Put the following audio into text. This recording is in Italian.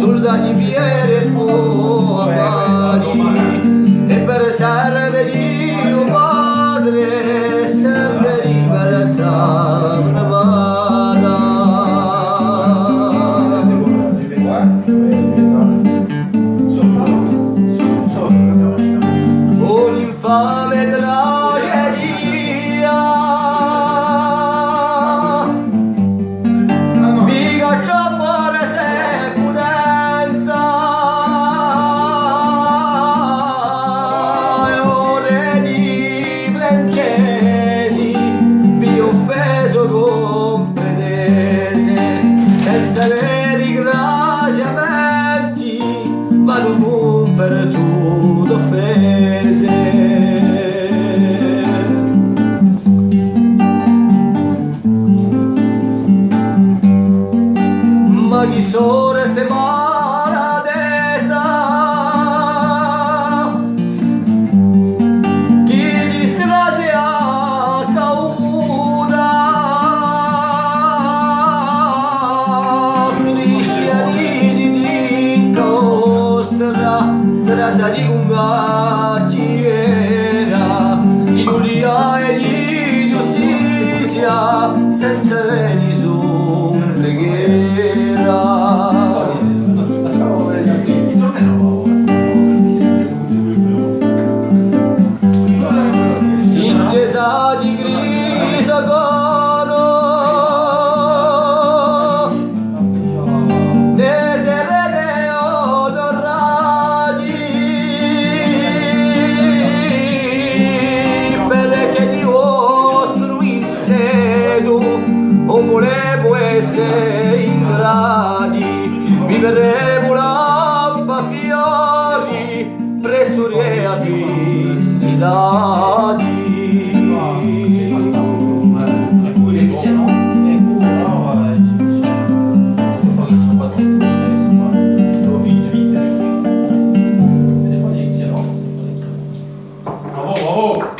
soldati fieri e poveri, e per serve Dio Padre, serve libertà vada. Un'infame tragedia mi caccia fuori se potenza, e ore di francesi mi offeso con pretese, senza veri graziamenti vado con per tutto offese. Ma chi sorte maledetta, chi disgrazia cauda, cristiani di incostra, tratta di ungatiera, di Giulia e di giustizia, senza veni su preghiera. In Gesà di Crisogono ne serrete onorati, perché di vostro insedo o volevo essere ingrati, vivremo lampa fiori, presto reati